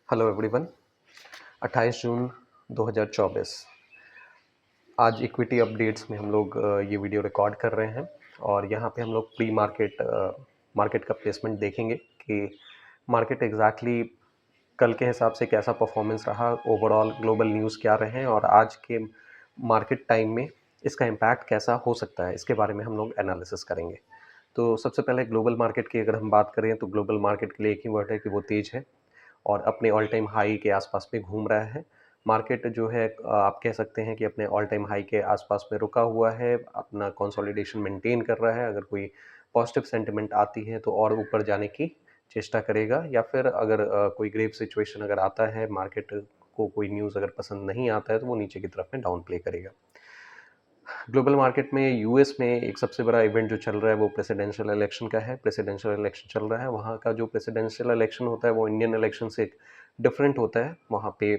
Hello everyone. 28 जून 2024 आज equity updates में हम लोग ये वीडियो रिकॉर्ड कर रहे हैं और यहाँ पे हम लोग प्री मार्केट का प्लेसमेंट देखेंगे कि मार्केट एग्जैक्टली कल के हिसाब से कैसा परफॉर्मेंस रहा, ओवरऑल ग्लोबल न्यूज़ क्या रहे और आज के मार्केट टाइम में इसका इम्पैक्ट कैसा हो सकता है, इसके बारे में हम लोग एनालिसिस करेंगे। तो सबसे पहले ग्लोबल मार्केट की अगर हम बात करें तो ग्लोबल मार्केट के लिए एक ही वर्ड है कि वो तेज है और अपने ऑल टाइम हाई के आसपास में घूम रहा है। मार्केट जो है आप कह सकते हैं कि अपने ऑल टाइम हाई के आसपास में रुका हुआ है, अपना कंसोलिडेशन मेंटेन कर रहा है। अगर कोई पॉजिटिव सेंटिमेंट आती है तो और ऊपर जाने की चेष्टा करेगा, या फिर अगर कोई ग्रेव सिचुएशन अगर आता है, मार्केट को कोई न्यूज़ अगर पसंद नहीं आता है तो वो नीचे की तरफ में डाउन प्ले करेगा। ग्लोबल मार्केट में यूएस में एक सबसे बड़ा इवेंट जो चल रहा है वो प्रेसिडेंशियल इलेक्शन का है। प्रेसिडेंशियल इलेक्शन चल रहा है, वहाँ का जो प्रेसिडेंशियल इलेक्शन होता है वो इंडियन इलेक्शन से डिफरेंट होता है। वहाँ पे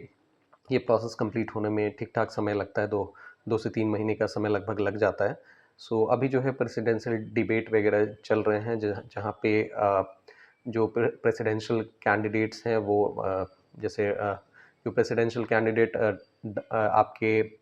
ये प्रोसेस कंप्लीट होने में ठीक ठाक समय लगता है, दो से 3 महीने का समय लगभग लग जाता है। सो अभी जो है प्रेसिडेंशियल डिबेट वगैरह चल रहे हैं, जहाँ पे जो प्रेसिडेंशियल कैंडिडेट्स हैं वो जैसे जो प्रेसिडेंशियल कैंडिडेट आपके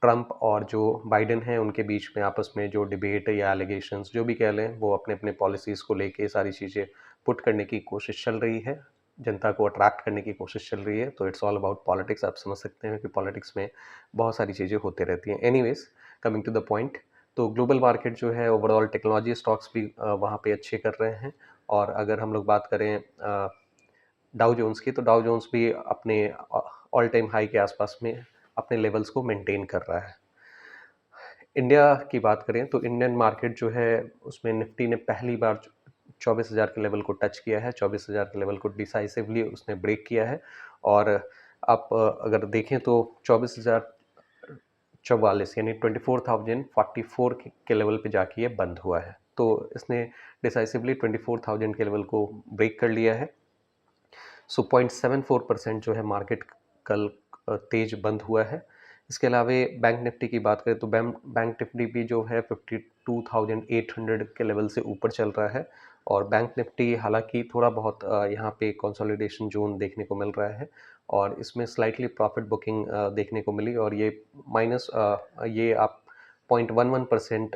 ट्रंप और जो बाइडेन हैं उनके बीच में आपस में जो डिबेट या एलिगेशंस जो भी कह लें, वो अपने अपने पॉलिसीज़ को लेके सारी चीज़ें पुट करने की कोशिश चल रही है, जनता को अट्रैक्ट करने की कोशिश चल रही है। तो इट्स ऑल अबाउट पॉलिटिक्स। आप समझ सकते हैं कि पॉलिटिक्स में बहुत सारी चीज़ें होते रहती हैं। Anyways, coming to the point, तो ग्लोबल मार्केट जो है ओवरऑल टेक्नोलॉजी स्टॉक्स भी वहाँ पे अच्छे कर रहे हैं। और अगर हम लोग बात करें डाउ जोन्स की, तो डाउ जोन्स भी अपने ऑल टाइम हाई के आसपास में अपने लेवल्स को मेंटेन कर रहा है। इंडिया की बात करें तो इंडियन मार्केट जो है उसमें निफ्टी ने पहली बार 24,000 के लेवल को टच किया है। 24,000 के लेवल को डिसाइसिवली उसने ब्रेक किया है और आप अगर देखें तो 24,044 यानी 24,044 के लेवल पे जाके ये बंद हुआ है। तो इसने डिसाइसिवली 24,000 के लेवल को ब्रेक कर लिया है। सो 0.74% जो है मार्केट कल तेज बंद हुआ है। इसके अलावा बैंक निफ्टी की बात करें तो बैंक निफ्टी भी जो है 52,800 के लेवल से ऊपर चल रहा है और बैंक निफ्टी हालांकि थोड़ा बहुत यहाँ पे कंसोलिडेशन जोन देखने को मिल रहा है और इसमें स्लाइटली प्रॉफिट बुकिंग देखने को मिली और ये माइनस ये आप 0.11%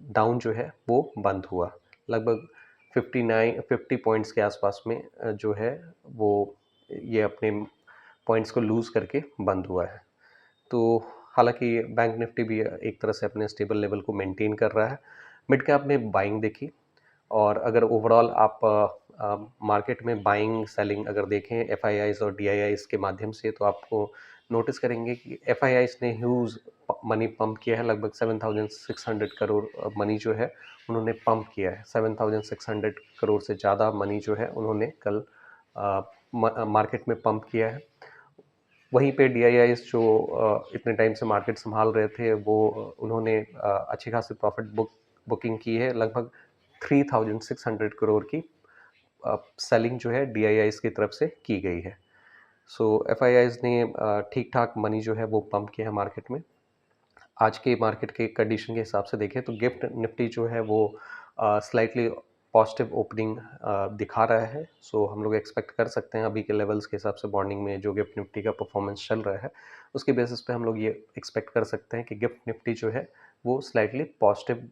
डाउन जो है वो बंद हुआ। लगभग 50 पॉइंट्स के आसपास में जो है वो ये अपने पॉइंट्स को लूज़ करके बंद हुआ है। तो हालांकि बैंक निफ्टी भी एक तरह से अपने स्टेबल लेवल को मेंटेन कर रहा है। मिड कैप में बाइंग देखी और अगर ओवरऑल आप मार्केट में बाइंग सेलिंग अगर देखें एफआईआईज और डीआईआईज के माध्यम से, तो आपको नोटिस करेंगे कि एफआईआईज ने ह्यूज मनी पंप किया है। लगभग 7,600 करोड़ मनी जो है उन्होंने पंप किया है। 7,600 करोड़ से ज़्यादा मनी जो है उन्होंने कल मार्केट में पंप किया है। वहीं पे डीआईआईज जो इतने टाइम से मार्केट संभाल रहे थे वो उन्होंने अच्छी खासी प्रॉफिट बुकिंग की है। लगभग 3,600 करोड़ की सेलिंग जो है डीआईआईज की तरफ से की गई है। सो एफआईआईज ने ठीक ठाक मनी जो है वो पंप किया है मार्केट में। आज के मार्केट के कंडीशन के हिसाब से देखें तो गिफ्ट निफ्टी जो है वो स्लाइटली पॉजिटिव ओपनिंग दिखा रहा है। सो हम लोग एक्सपेक्ट कर सकते हैं अभी के लेवल्स के हिसाब से मॉर्निंग में जो गिफ्ट निफ्टी का परफॉर्मेंस चल रहा है उसके बेसिस पे हम लोग ये एक्सपेक्ट कर सकते हैं कि गिफ्ट निफ्टी जो है वो स्लाइटली पॉजिटिव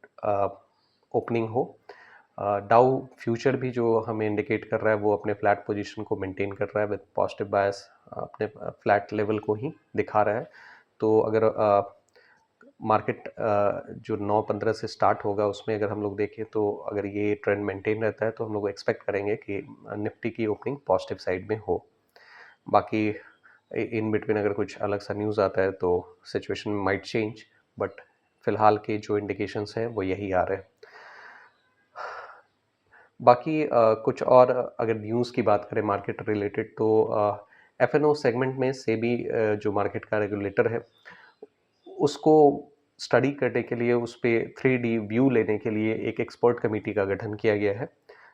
ओपनिंग हो। डाउ फ्यूचर भी जो हमें इंडिकेट कर रहा है वो अपने फ्लैट पोजीशन को मेंटेन कर रहा है विद पॉजिटिव बायस, अपने फ्लैट लेवल को ही दिखा रहा है। तो अगर मार्केट जो 9-15 से स्टार्ट होगा उसमें अगर हम लोग देखें तो अगर ये ट्रेंड मेंटेन रहता है तो हम लोग एक्सपेक्ट करेंगे कि निफ्टी की ओपनिंग पॉजिटिव साइड में हो। बाकी इन बिटवीन अगर कुछ अलग सा न्यूज़ आता है तो सिचुएशन माइट चेंज, बट फिलहाल के जो इंडिकेशंस हैं वो यही आ रहे हैं। बाकी कुछ और अगर न्यूज़ की बात करें मार्केट रिलेटेड तो एफ-एन-ओ सेगमेंट में सेबी जो मार्केट का रेगुलेटर है उसको स्टडी करने के लिए, उस पे 3D व्यू लेने के लिए एक एक्सपर्ट कमेटी का गठन किया गया है।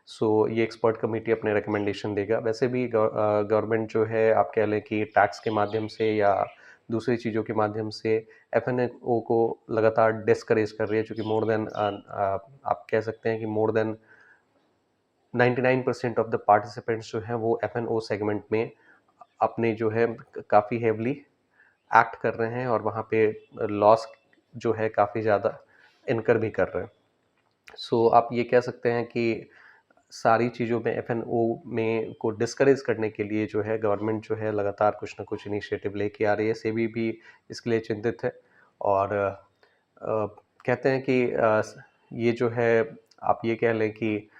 सो ये एक्सपर्ट कमेटी अपने रिकमेंडेशन देगा। वैसे भी गवर्नमेंट जो है आप कह लें कि टैक्स के माध्यम से या दूसरी चीज़ों के माध्यम से एफ-एन-ओ को लगातार डिस्करेज कर रही है, चूँकि मोर देन आप कह सकते हैं कि more than 99% of the participants जो हैं वो एफ-एन-ओ सेगमेंट में अपने जो है काफ़ी हेवली एक्ट कर रहे हैं और वहाँ पे लॉस जो है काफ़ी ज़्यादा इनकर भी कर रहे हैं। सो आप ये कह सकते हैं कि सारी चीज़ों में एफ.एन.ओ में को डिस्करेज करने के लिए जो है गवर्नमेंट जो है लगातार कुछ ना कुछ इनिशिएटिव लेके आ रही है। सेबी भी इसके लिए चिंतित है और कहते हैं कि ये जो है आप ये कह लें कि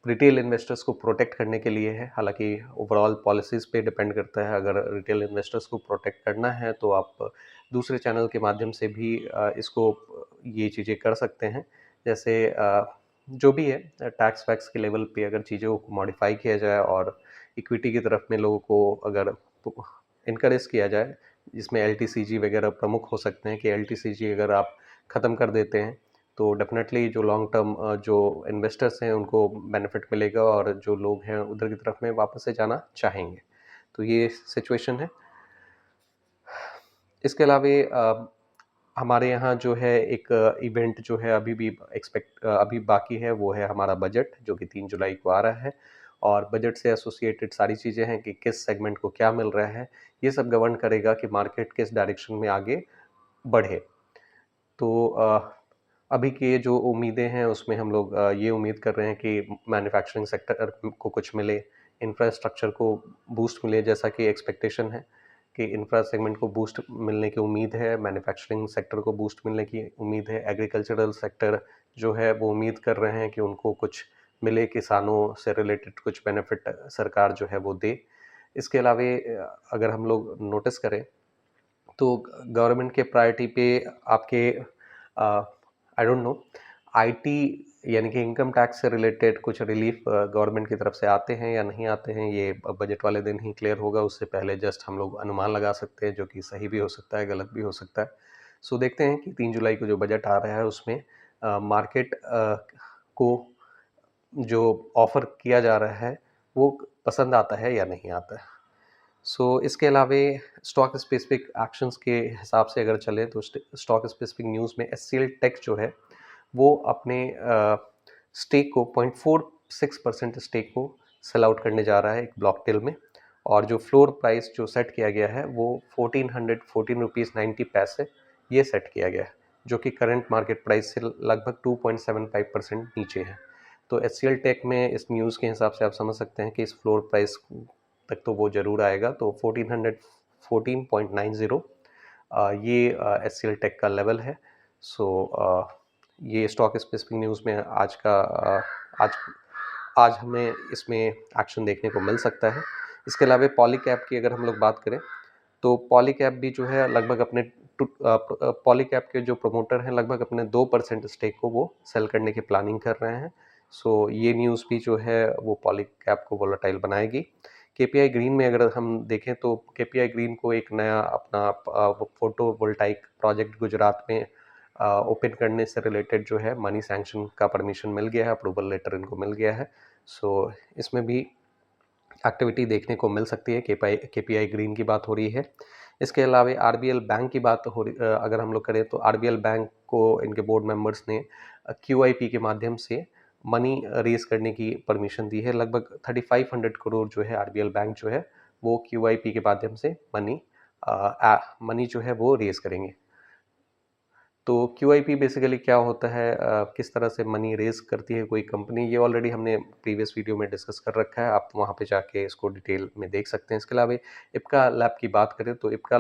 रिटेल इन्वेस्टर्स को प्रोटेक्ट करने के लिए है। हालांकि ओवरऑल पॉलिसीज़ पे डिपेंड करता है। अगर रिटेल इन्वेस्टर्स को प्रोटेक्ट करना है तो आप दूसरे चैनल के माध्यम से भी इसको ये चीज़ें कर सकते हैं। जैसे जो भी है टैक्स वैक्स के लेवल पे अगर चीज़ों को मॉडिफाई किया जाए और इक्विटी की तरफ में लोगों को अगर इनकरेज किया जाए, जिसमें एलटीसीजी वगैरह प्रमुख हो सकते हैं कि एलटीसीजी अगर आप ख़त्म कर देते हैं तो डेफिनेटली जो लॉन्ग टर्म जो इन्वेस्टर्स हैं उनको बेनिफिट मिलेगा और जो लोग हैं उधर की तरफ में वापस से जाना चाहेंगे। तो ये सिचुएशन है। इसके अलावा हमारे यहाँ जो है एक इवेंट जो है अभी बाकी है, वो है हमारा बजट जो कि 3 जुलाई को आ रहा है और बजट से एसोसिएटेड सारी चीज़ें हैं कि किस सेगमेंट को क्या मिल रहा है, ये सब गवर्न करेगा कि मार्केट किस डायरेक्शन में आगे बढ़े। तो अभी की जो उम्मीदें हैं उसमें हम लोग ये उम्मीद कर रहे हैं कि मैन्युफैक्चरिंग सेक्टर को कुछ मिले, इंफ्रास्ट्रक्चर को बूस्ट मिले जैसा कि एक्सपेक्टेशन है कि इंफ्रा सेगमेंट को बूस्ट मिलने की उम्मीद है, मैन्युफैक्चरिंग सेक्टर को बूस्ट मिलने की उम्मीद है, एग्रीकल्चरल सेक्टर जो है वो उम्मीद कर रहे हैं कि उनको कुछ मिले, किसानों से रिलेटेड कुछ बेनिफिट सरकार जो है वो दे। इसके अलावा अगर हम लोग नोटिस करें तो गवर्नमेंट के प्रायोरिटी पे आपके आई डोंट नो आईटी यानी कि इनकम टैक्स से रिलेटेड कुछ रिलीफ गवर्नमेंट की तरफ से आते हैं या नहीं आते हैं, ये बजट वाले दिन ही क्लियर होगा। उससे पहले जस्ट हम लोग अनुमान लगा सकते हैं जो कि सही भी हो सकता है, गलत भी हो सकता है। सो देखते हैं कि 3 जुलाई को जो बजट आ रहा है उसमें मार्केट को जो ऑफर किया जा रहा है वो पसंद आता है या नहीं आता है। इसके अलावा स्टॉक स्पेसिफिक एक्शंस के हिसाब से अगर चले तो स्टॉक स्पेसिफिक न्यूज़ में एचसीएल टेक जो है वो अपने स्टेक को 0.46% स्टेक को सेल आउट करने जा रहा है एक ब्लॉक टेल में और जो फ्लोर प्राइस जो सेट किया गया है वो 1414 रुपीज़ 90 पैसे ये सेट किया गया है, जो कि करंट मार्केट प्राइस से लगभग 2.75% नीचे है। तो एचसीएल टेक में इस न्यूज़ के हिसाब से आप समझ सकते हैं कि इस फ्लोर प्राइस तक तो वो ज़रूर आएगा। तो 1414.90 ये एचसीएल टेक का लेवल है। ये स्टॉक स्पेसिफिक न्यूज़ में आज हमें इसमें एक्शन देखने को मिल सकता है। इसके अलावा पॉलीकैब की अगर हम लोग बात करें तो पॉलीकैब भी जो है लगभग अपने पॉलीकैब के जो प्रमोटर हैं लगभग अपने 2% स्टेक को वो सेल करने की प्लानिंग कर रहे हैं। ये न्यूज़ भी जो है वो पॉलीकैब को वोलेटाइल बनाएगी। केपीआई ग्रीन में अगर हम देखें तो केपीआई ग्रीन को एक नया अपना फोटोवोल्टाइक प्रोजेक्ट गुजरात में ओपन करने से रिलेटेड जो है मनी सैंक्शन का परमिशन मिल गया है, अप्रूवल लेटर इनको मिल गया है। इसमें भी एक्टिविटी देखने को मिल सकती है। केपीआई ग्रीन की बात हो रही है। इसके अलावा आरबीएल बैंक की बात अगर हम लोग करें तो आरबीएल बैंक को इनके बोर्ड मेंबर्स ने क्यूआईपी के माध्यम से मनी रेज करने की परमिशन दी है। लगभग 3500 करोड़ जो है आरबीएल बैंक जो है वो क्यूआईपी के माध्यम से मनी जो है वो रेज करेंगे। तो क्यूआईपी बेसिकली क्या होता है, किस तरह से मनी रेज करती है कोई कंपनी, ये ऑलरेडी हमने प्रीवियस वीडियो में डिस्कस कर रखा है। आप वहाँ पे जाके इसको डिटेल में देख सकते हैं। इसके अलावा इप्का लैब की बात करें तो इप्का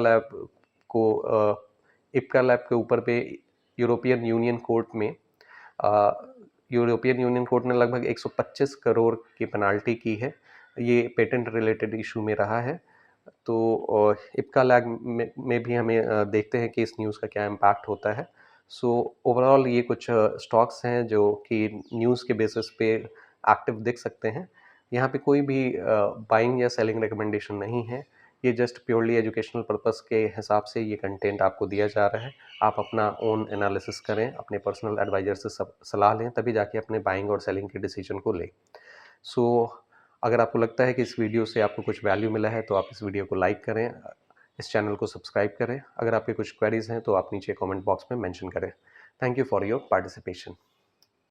लैब के ऊपर पे यूरोपियन यूनियन कोर्ट ने लगभग 125 करोड़ की पेनाल्टी की है। ये पेटेंट रिलेटेड इशू में रहा है। तो इप्का लैब में भी हमें देखते हैं कि इस न्यूज़ का क्या इम्पैक्ट होता है। ओवरऑल ये कुछ स्टॉक्स हैं जो कि न्यूज़ के बेसिस पे एक्टिव दिख सकते हैं। यहाँ पे कोई भी बाइंग या सेलिंग रिकमेंडेशन नहीं है। ये जस्ट प्योरली एजुकेशनल पर्पस के हिसाब से ये कंटेंट आपको दिया जा रहा है। आप अपना ओन एनालिसिस करें, अपने पर्सनल एडवाइजर से सलाह लें, तभी जाके अपने बाइंग और सेलिंग के डिसीजन को लें। अगर आपको लगता है कि इस वीडियो से आपको कुछ वैल्यू मिला है तो आप इस वीडियो को लाइक करें, इस चैनल को सब्सक्राइब करें। अगर आपके कुछ क्वेरीज हैं तो आप नीचे कमेंट बॉक्स में मेंशन करें। Thank you for your participation.